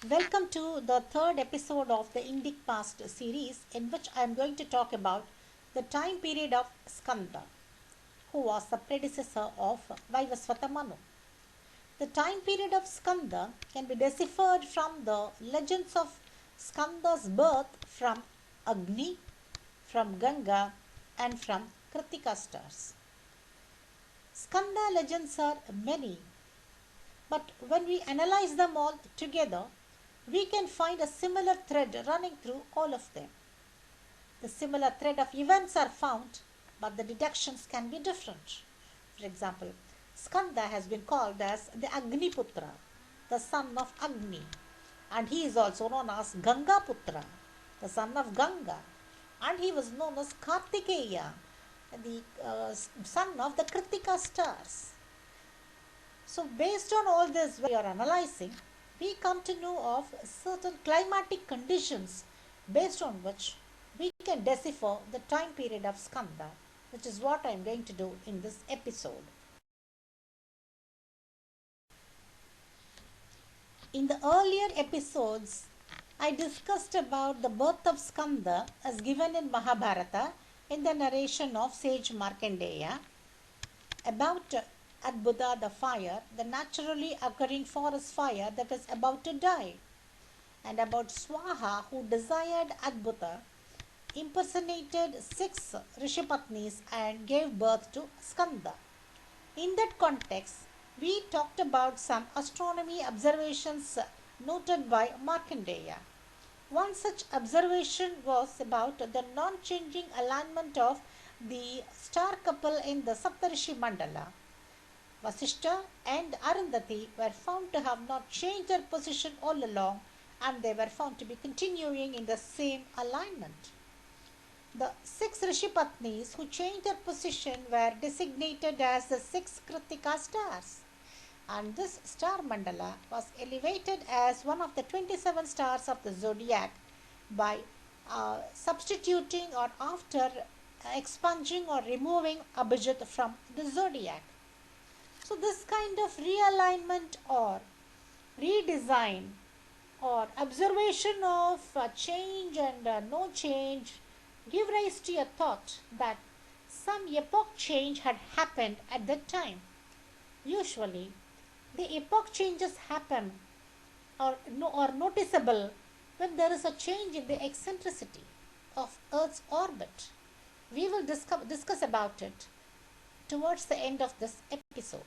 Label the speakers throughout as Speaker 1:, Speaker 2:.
Speaker 1: Welcome to the third episode of the Indic Past series, in which I am going to talk about the time period of Skanda, who was the predecessor of Vaivasvata Manu. The time period of Skanda can be deciphered from the legends of Skanda's birth from Agni, from Ganga, and from Kritika stars. Skanda legends are many, but when we analyze them all together, we can find a similar thread running through all of them. The similar thread of events are found, but the deductions can be different. For example, Skanda has been called as the Agniputra, the son of Agni, and he is also known as Gangaputra, the son of Ganga, and he was known as Kartikeya, the son of the Kritika stars. So, based on all this, we are analyzing, we come to know of certain climatic conditions based on which we can decipher the time period of Skanda, which is what I am going to do in this episode. In the earlier episodes, I discussed about the birth of Skanda as given in Mahabharata in the narration of sage Markandeya, about Adbhuta the fire, the naturally occurring forest fire that is about to die, and about Swaha who desired Adbhuta, impersonated six Rishipatnis and gave birth to Skanda. In that context, we talked about some astronomy observations noted by Markandeya. One such observation was about the non-changing alignment of the star couple in the Saptarishi Mandala. Vasishta and Arundhati were found to have not changed their position all along, and they were found to be continuing in the same alignment. The six Rishipatnis who changed their position were designated as the six Kritika stars, and this star mandala was elevated as one of the 27 stars of the zodiac by substituting or after expunging or removing Abhijit from the zodiac. So, this kind of realignment or redesign or observation of change and no change give rise to a thought that some epoch change had happened at that time. Usually, the epoch changes happen or noticeable when there is a change in the eccentricity of Earth's orbit. We will discuss about it towards the end of this episode.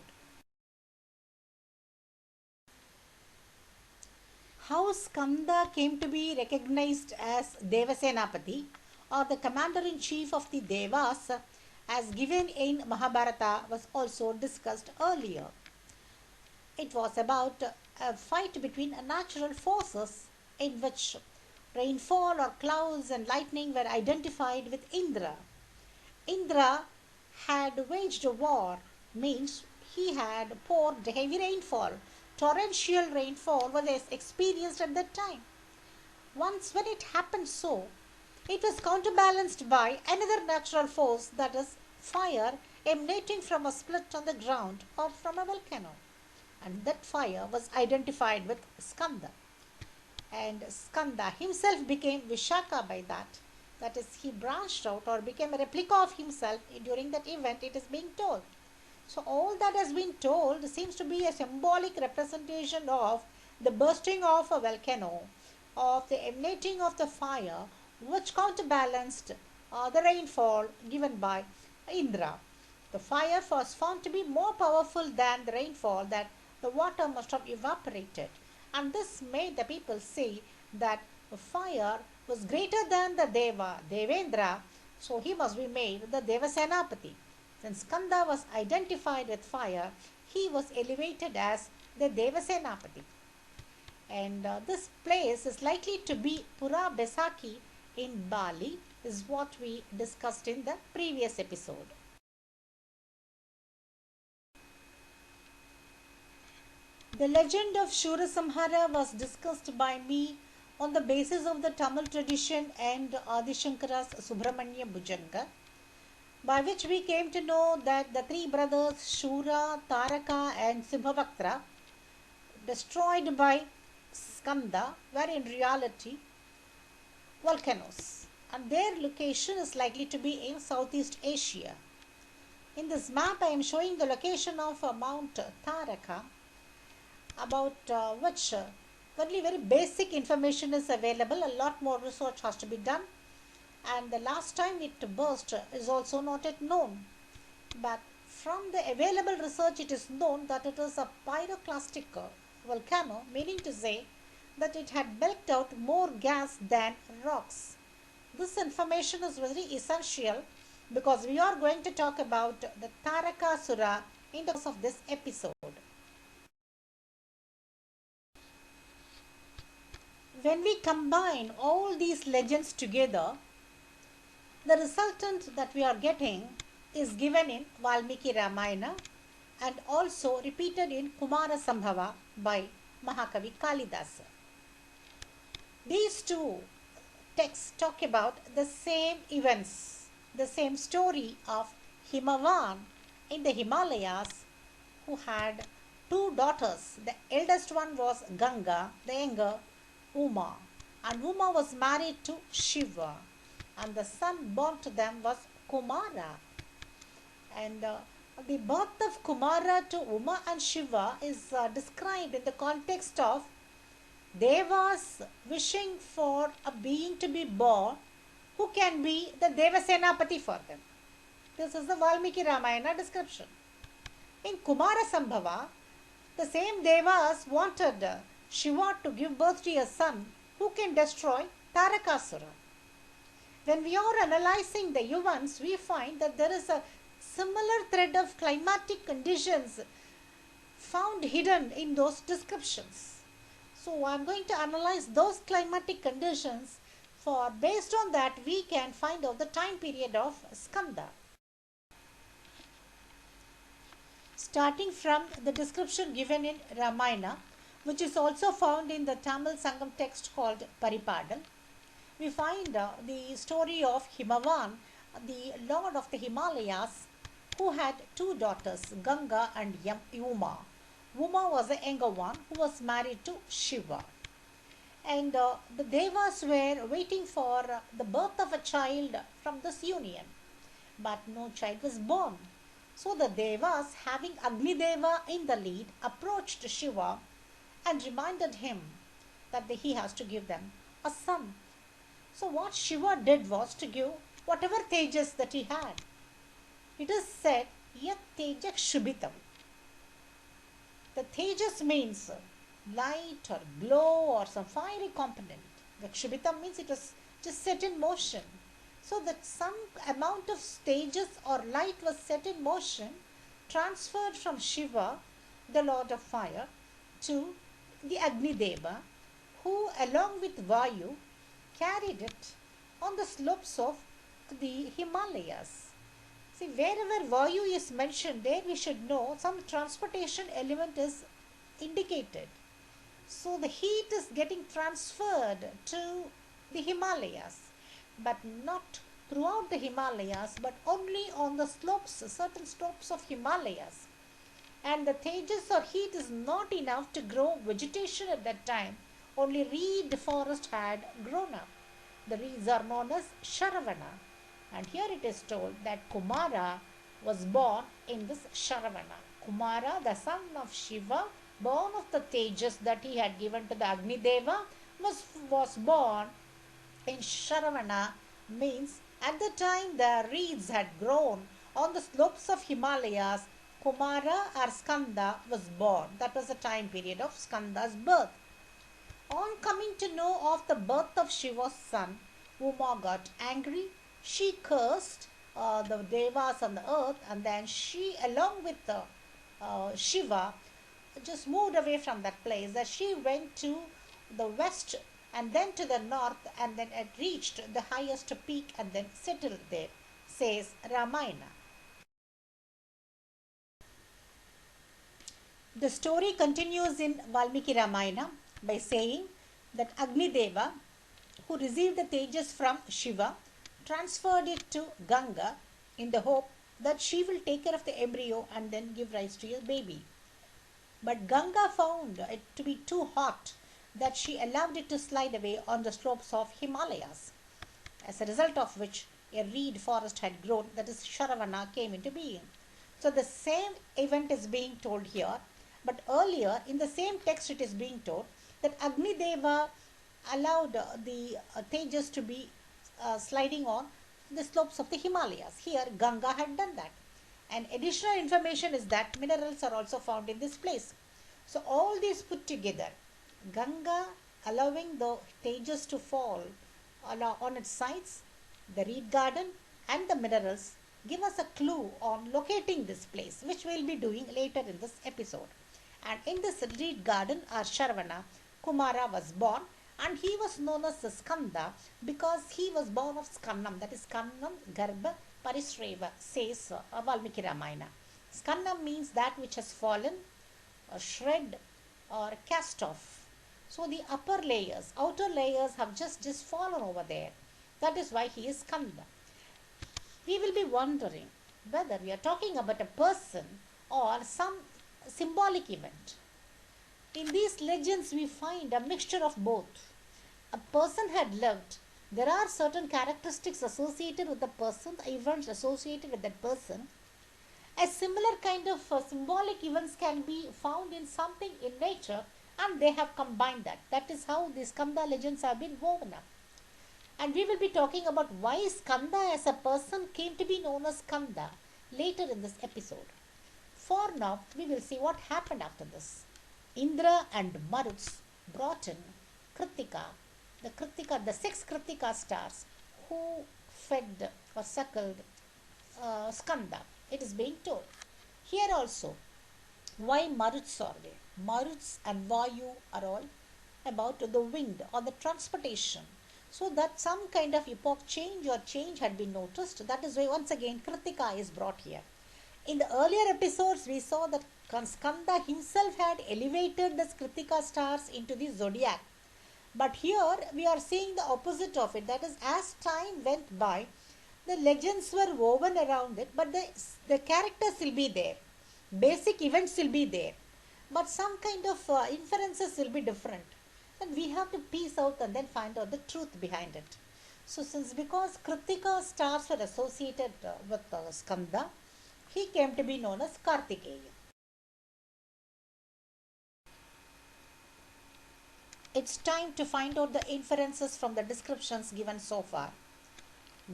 Speaker 1: How Skanda came to be recognized as Devasenapati or the commander in chief of the Devas as given in Mahabharata was also discussed earlier. It was about a fight between natural forces in which rainfall or clouds and lightning were identified with Indra. Indra had waged a war, means he had poured heavy rainfall. Torrential rainfall was experienced at that time. Once, when it happened so, it was counterbalanced by another natural force, that is, fire emanating from a split on the ground or from a volcano. And that fire was identified with Skanda. And Skanda himself became Vishaka by that. That is, he branched out or became a replica of himself during that event, it is being told. So, all that has been told seems to be a symbolic representation of the bursting of a volcano, of the emanating of the fire, which counterbalanced the rainfall given by Indra. The fire was found to be more powerful than the rainfall, that the water must have evaporated. And this made the people say that the fire was greater than the Devendra, so he must be made the Devasenapati. Since Skanda was identified with fire, he was elevated as the Devasenapati. And this place is likely to be Pura Besaki in Bali, is what we discussed in the previous episode. The legend of Shurasamhara was discussed by me on the basis of the Tamil tradition and Adishankara's Subramanya Bhujanga, by which we came to know that the three brothers Shura, Taraka, and Simbhavaktra, destroyed by Skanda were in reality volcanoes, and their location is likely to be in Southeast Asia. In this map, I am showing the location of Mount Taraka, about which only very basic information is available. A lot more research has to be done, and the last time it burst is also not yet known. But from the available research, it is known that it is a pyroclastic volcano, meaning to say that it had belched out more gas than rocks. This information is very essential because we are going to talk about the Tarakasura in the course of this episode. When we combine all these legends together, the resultant that we are getting is given in Valmiki Ramayana and also repeated in Kumara Sambhava by Mahakavi Kalidasa. These two texts talk about the same events, the same story of Himavan in the Himalayas who had two daughters. The eldest one was Ganga, the younger Uma, and Uma was married to Shiva, and the son born to them was Kumara. And the birth of Kumara to Uma and Shiva is described in the context of Devas wishing for a being to be born who can be the Devasenapati for them. This is the Valmiki Ramayana description. In Kumara Sambhava, the same Devas wanted Shiva to give birth to a son who can destroy Tarakasura. When we are analyzing the events, we find that there is a similar thread of climatic conditions found hidden in those descriptions. So I am going to analyze those climatic conditions, for based on that we can find out the time period of Skanda. Starting from the description given in Ramayana, which is also found in the Tamil Sangam text called Paripadal, we find the story of Himavan, the lord of the Himalayas, who had two daughters, Ganga and Uma. Uma was the younger one who was married to Shiva. And the Devas were waiting for the birth of a child from this union. But no child was born. So the Devas, having Agni Deva in the lead, approached Shiva and reminded him that he has to give them a son. So what Shiva did was to give whatever tejas that he had. It is said, Yat Tejak Shubhitam. The tejas means light or glow or some fiery component. The Shubhitam means it was just set in motion. So that some amount of stages or light was set in motion, transferred from Shiva, the Lord of Fire, to the Agni Deva, who along with Vayu carried it on the slopes of the Himalayas. See, wherever Vayu is mentioned, there we should know some transportation element is indicated. So the heat is getting transferred to the Himalayas, but not throughout the Himalayas, but only on the slopes, certain slopes of Himalayas. And the tejas or heat is not enough to grow vegetation at that time. Only reed forest had grown up. The reeds are known as Sharavana. And here it is told that Kumara was born in this Sharavana. Kumara, the son of Shiva, born of the tejas that he had given to the Agni Deva, was born in Sharavana, means at the time the reeds had grown on the slopes of Himalayas. Kumara or Skanda was born. That was the time period of Skanda's birth. On coming to know of the birth of Shiva's son, Uma got angry. She cursed the Devas on the earth, and then she, along with Shiva, just moved away from that place. That she went to the west and then to the north, and then it reached the highest peak and then settled there, says Ramayana. The story continues in Valmiki Ramayana by saying that Agni Deva, who received the tejas from Shiva, transferred it to Ganga in the hope that she will take care of the embryo and then give rise to a baby. But Ganga found it to be too hot that she allowed it to slide away on the slopes of Himalayas, as a result of which a reed forest had grown, that is, Sharavana came into being. So the same event is being told here, but earlier in the same text it is being told that Agni Deva allowed the Tejas to be sliding on the slopes of the Himalayas. Here Ganga had done that. And additional information is that minerals are also found in this place. So all these put together, Ganga allowing the Tejas to fall on its sides, the reed garden and the minerals give us a clue on locating this place, which we will be doing later in this episode. And in this reed garden, our Sharavana, Kumara was born, and he was known as Skanda because he was born of Skannam, that is Skannam Garbha Parishreva, says Valmiki Ramayana. Skannam means that which has fallen, or shred, or cast off. So the upper layers, outer layers have just fallen over there. That is why he is Skanda. We will be wondering whether we are talking about a person or some symbolic event. In these legends, we find a mixture of both. A person had lived. There are certain characteristics associated with the person, events associated with that person. A similar kind of symbolic events can be found in something in nature, and they have combined that. That is how these Skanda legends have been woven up. And we will be talking about why Skanda as a person came to be known as Skanda later in this episode. For now, we will see what happened after this. Indra and Maruts brought in Kritika, the 6 Kritika stars who fed or suckled Skanda. It is being told. Here also, why Maruts are there? Maruts and Vayu are all about the wind or the transportation. So that some kind of epoch change or change had been noticed. That is why once again Kritika is brought here. In the earlier episodes, we saw that Skanda himself had elevated the Kritika stars into the zodiac. But here we are seeing the opposite of it. That is, as time went by, the legends were woven around it, but the characters will be there. Basic events will be there. But some kind of inferences will be different. And we have to piece out and then find out the truth behind it. So because Kritika stars were associated with Skanda, he came to be known as Kartikeya. It's time to find out the inferences from the descriptions given so far.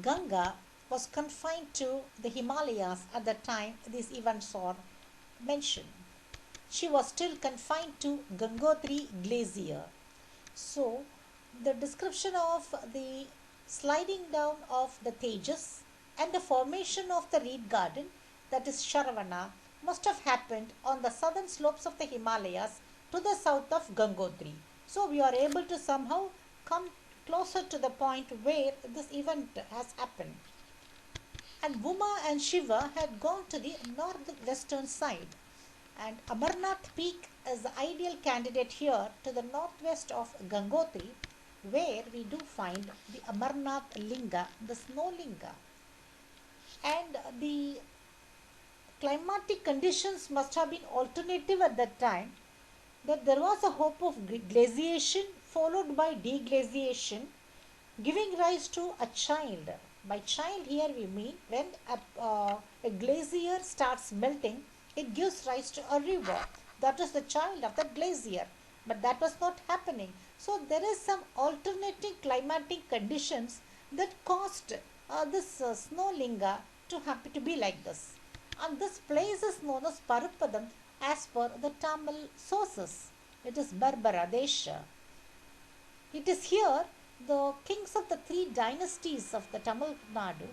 Speaker 1: Ganga was confined to the Himalayas at the time these events are mentioned. She was still confined to Gangotri Glacier. So, the description of the sliding down of the Tejas and the formation of the reed garden, that is Sharavana, must have happened on the southern slopes of the Himalayas to the south of Gangotri. So we are able to somehow come closer to the point where this event has happened. And Uma and Shiva had gone to the northwestern side. And Amarnath Peak is the ideal candidate here to the northwest of Gangotri, where we do find the Amarnath Linga, the snow linga. And the climatic conditions must have been alternative at that time, that there was a hope of glaciation followed by deglaciation, giving rise to a child. By child here we mean when a glacier starts melting, it gives rise to a river. That is the child of the glacier. But that was not happening. So there is some alternating climatic conditions that caused this snow-linga to happen to be like this. And this place is known as Parupadam as per the Tamil sources. It is Barbara Desha. It is here the kings of the 3 dynasties of the Tamil Nadu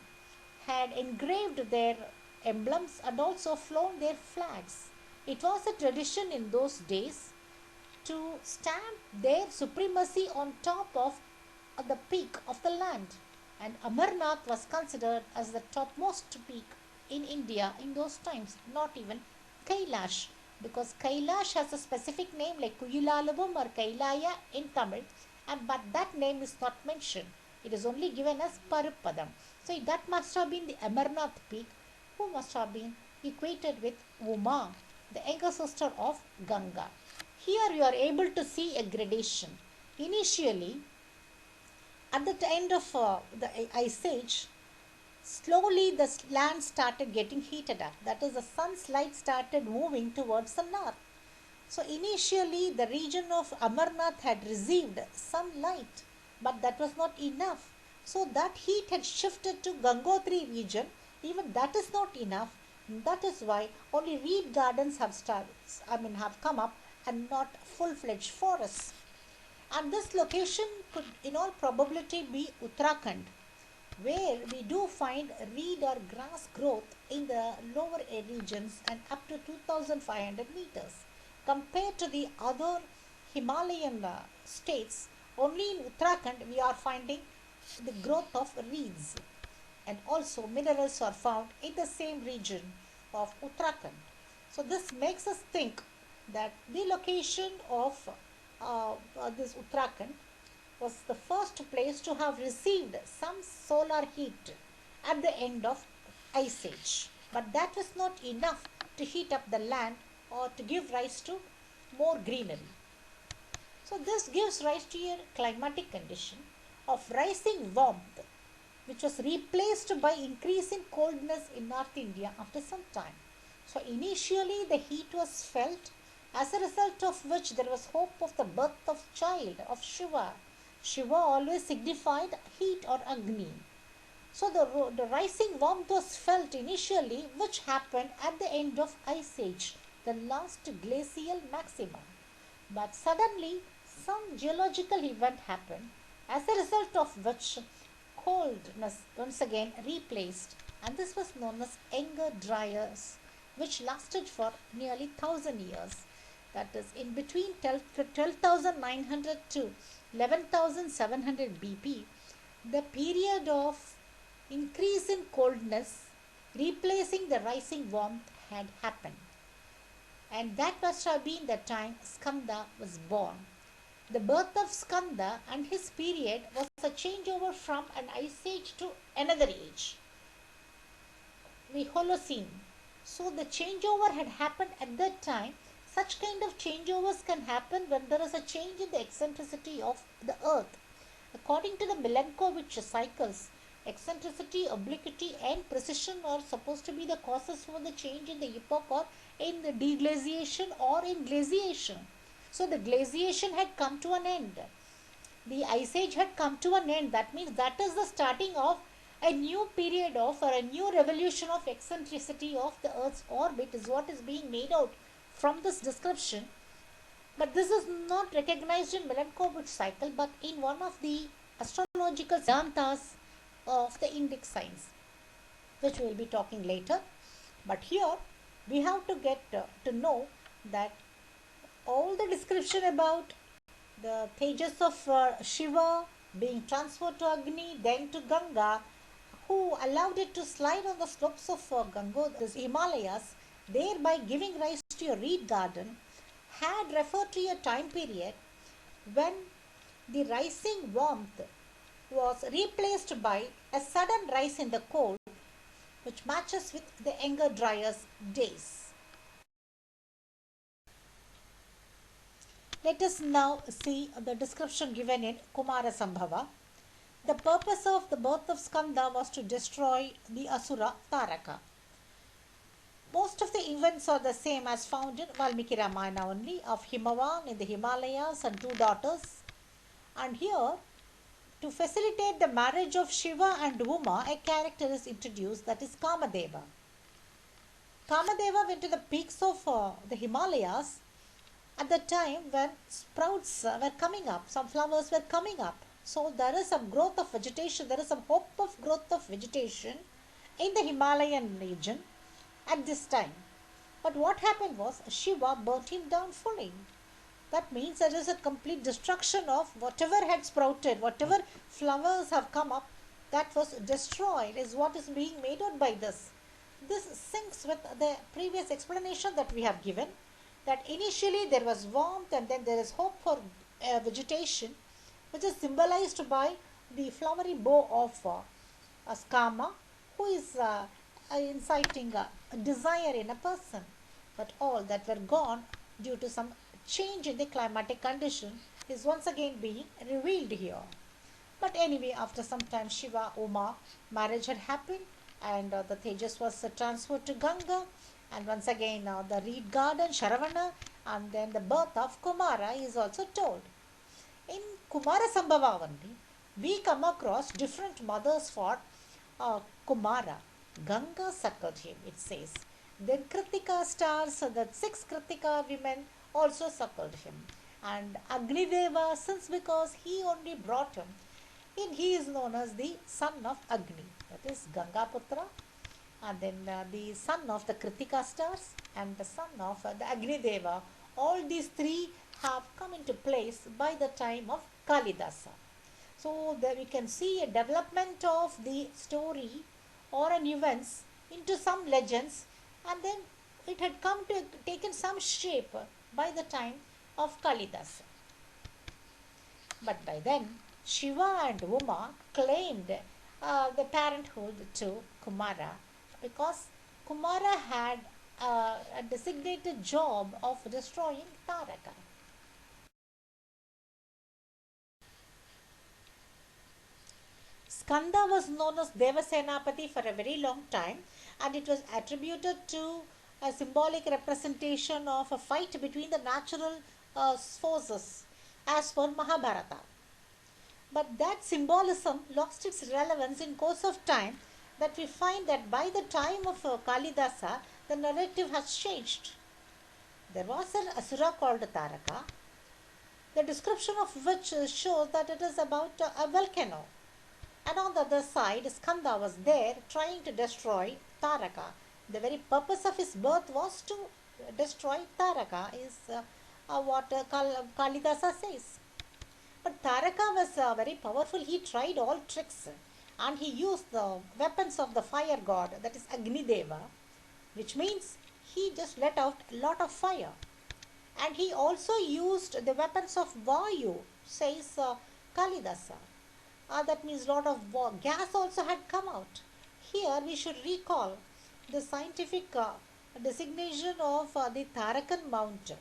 Speaker 1: had engraved their emblems and also flown their flags. It was a tradition in those days to stamp their supremacy on top of the peak of the land. And Amarnath was considered as the topmost peak in India in those times, not even Kailash, because Kailash has a specific name like Kuyilalavum or Kailaya in Tamil, but that name is not mentioned. It is only given as Parupadam. So that must have been the Amarnath peak, who must have been equated with Uma, the younger sister of Ganga. Here you are able to see a gradation. Initially, at the end of the ice age, slowly the land started getting heated up. That is, the sun's light started moving towards the north. So initially the region of Amarnath had received some light, but that was not enough. So that heat had shifted to Gangotri region. Even that is not enough. That is why only reed gardens have come up and not full-fledged forests. And this location could in all probability be Uttarakhand, where we do find reed or grass growth in the lower regions and up to 2500 meters. Compared to the other Himalayan states, only in Uttarakhand we are finding the growth of reeds, and also minerals are found in the same region of Uttarakhand. So this makes us think that the location of this Uttarakhand was the first place to have received some solar heat at the end of ice age. But that was not enough to heat up the land or to give rise to more greenery. So this gives rise to a climatic condition of rising warmth, which was replaced by increasing coldness in North India after some time. So initially the heat was felt, as a result of which there was hope of the birth of child of Shiva. Shiva always signified heat or Agni. So the rising warmth was felt initially, which happened at the end of Ice Age, the last glacial maximum. But suddenly some geological event happened, as a result of which coldness once again replaced, and this was known as Younger Dryas, which lasted for nearly 1000 years. That is, in between 12,900 to 11,700 BP, the period of increase in coldness replacing the rising warmth had happened. And that must have been the time Skanda was born. The birth of Skanda and his period was a changeover from an ice age to another age, the Holocene. So the changeover had happened at that time. Such kind of changeovers can happen when there is a change in the eccentricity of the earth. According to the Milankovitch cycles, eccentricity, obliquity and precision are supposed to be the causes for the change in the epoch or in the deglaciation or in glaciation. So the glaciation had come to an end. The ice age had come to an end. That means that is the starting of a new period of or a new revolution of eccentricity of the Earth's orbit is what is being made out from this description. But this is not recognized in Milankovitch cycle, but in one of the astrological Siddhantas of the Indic signs, which we will be talking later. But here we have to get to know that all the description about the Tejas of Shiva being transferred to Agni, then to Ganga, who allowed it to slide on the slopes of the Himalayas, thereby giving rise to a reed garden, had referred to a time period when the rising warmth was replaced by a sudden rise in the cold, which matches with the Younger Dryas days. Let us now see the description given in Kumara Sambhava. The purpose of the birth of Skanda was to destroy the Asura Taraka. Most of the events are the same as found in Valmiki Ramayana only, of Himavan in the Himalayas and two daughters. And here, to facilitate the marriage of Shiva and Uma, a character is introduced, that is Kamadeva. Kamadeva went to the peaks of the Himalayas at the time when sprouts were coming up, some flowers were coming up. So there is some growth of vegetation, there is some hope of growth of vegetation in the Himalayan region at this time. But what happened was Shiva burnt him down fully. That means there is a complete destruction of whatever had sprouted, whatever flowers have come up, that was destroyed is what is being made out by this. This syncs with the previous explanation that we have given, that initially there was warmth and then there is hope for vegetation, which is symbolized by the flowery bow of Kama, who is inciting a desire in a person. But all that were gone due to some change in the climatic condition is once again being revealed here. But anyway, after some time, Shiva Uma marriage had happened, and the Tejas was transferred to Ganga, and once again the reed garden Sharavana, and then the birth of Kumara is also told. In Kumara Sambhava only, we come across different mothers for Kumara. Ganga suckled him, it says. Then Kritika stars, the six Kritika women also suckled him. And Agnideva, since because he only brought him, and he is known as the son of Agni, that is Gangaputra, and then the son of the Kritika stars and the son of the Agni Deva. All these three have come into place by the time of Kalidasa. So there we can see a development of the story or an events into some legends, and then it had come to taken some shape by the time of Kalidasa. But by then, Shiva and Uma claimed the parenthood to Kumara because Kumara had a designated job of destroying Taraka. Skanda was known as Devasenapati for a very long time, and it was attributed to a symbolic representation of a fight between the natural forces as per Mahabharata. But that symbolism lost its relevance in course of time, that we find that by the time of Kalidasa, the narrative has changed. There was an asura called Taraka, the description of which shows that it is about a volcano. And on the other side, Skanda was there trying to destroy Taraka. The very purpose of his birth was to destroy Taraka, is what Kalidasa says. But Taraka was very powerful. He tried all tricks and he used the weapons of the fire god, that is Agni Deva, which means he just let out a lot of fire. And he also used the weapons of Vayu, says Kalidasa. That means lot of gas also had come out. Here we should recall the scientific designation of the Tarakan Mount,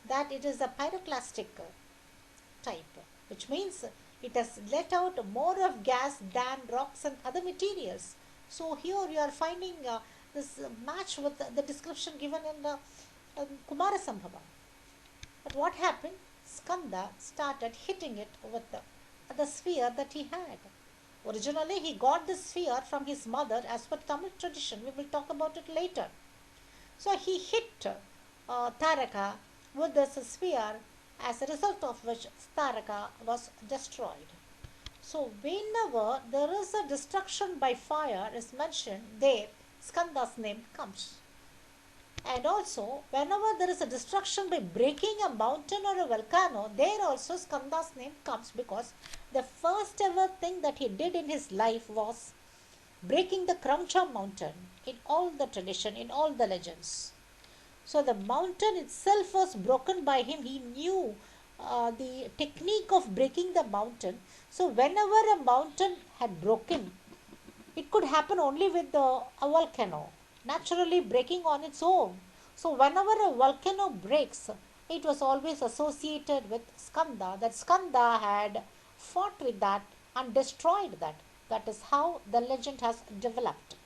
Speaker 1: that it is a pyroclastic type, which means it has let out more of gas than rocks and other materials. So here you are finding this match with the description given in the Kumara Sambhava. But what happened? Skanda started hitting it with the sphere that he had. Originally, he got this sphere from his mother as per Tamil tradition. We will talk about it later. So he hit Taraka with this sphere, as a result of which Taraka was destroyed. So whenever there is a destruction by fire is mentioned, there Skanda's name comes. And also, whenever there is a destruction by breaking a mountain or a volcano, there also Skanda's name comes, because the first ever thing that he did in his life was breaking the Kramcha mountain in all the tradition, in all the legends. So the mountain itself was broken by him. He knew the technique of breaking the mountain. So whenever a mountain had broken, it could happen only with a volcano, naturally breaking on its own. So whenever a volcano breaks, it was always associated with Skanda, that Skanda had fought with that and destroyed that. That is how the legend has developed.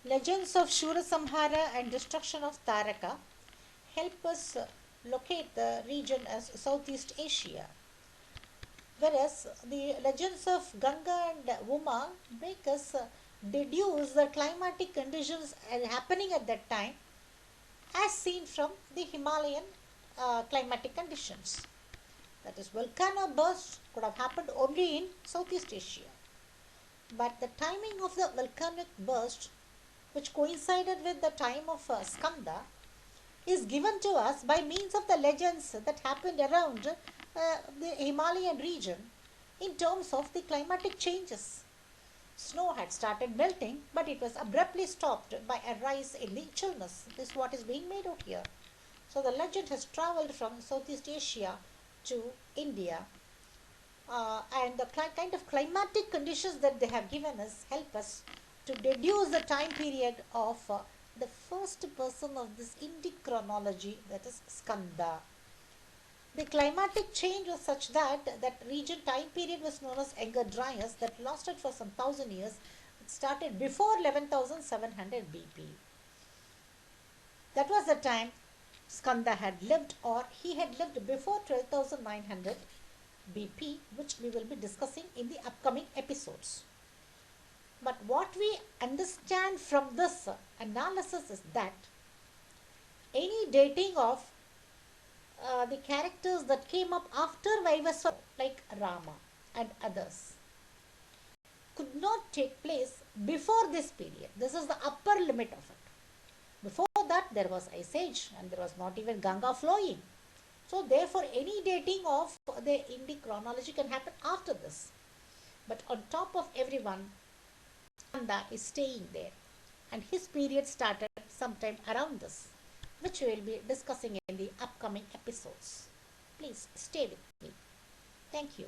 Speaker 1: Legends of Shura Samhara and destruction of Taraka help us locate the region as Southeast Asia. Whereas the legends of Ganga and Uma make us deduce the climatic conditions happening at that time as seen from the Himalayan climatic conditions. That is, volcano burst could have happened only in Southeast Asia. But the timing of the volcanic burst, which coincided with the time of Skanda, is given to us by means of the legends that happened around the Himalayan region in terms of the climatic changes. Snow had started melting, but it was abruptly stopped by a rise in the chillness. This is what is being made out here. So the legend has travelled from Southeast Asia to India, and the kind of climatic conditions that they have given us help us to deduce the time period of the first person of this Indic chronology, that is Skanda. The climatic change was such that that region time period was known as Younger Dryas that lasted for some thousand years. It started before 11,700 BP. That was the time Skanda had lived, or he had lived before 12,900 BP, which we will be discussing in the upcoming episodes. But what we understand from this analysis is that any dating of the characters that came up after Vaivasvara, like Rama and others, could not take place before this period. This is the upper limit of it. Before that, there was Ice Age and there was not even Ganga flowing. So, therefore, any dating of the Indic chronology can happen after this. But on top of everyone, Skanda is staying there, and his period started sometime around this, which we will be discussing in the upcoming episodes. Please stay with me. Thank you.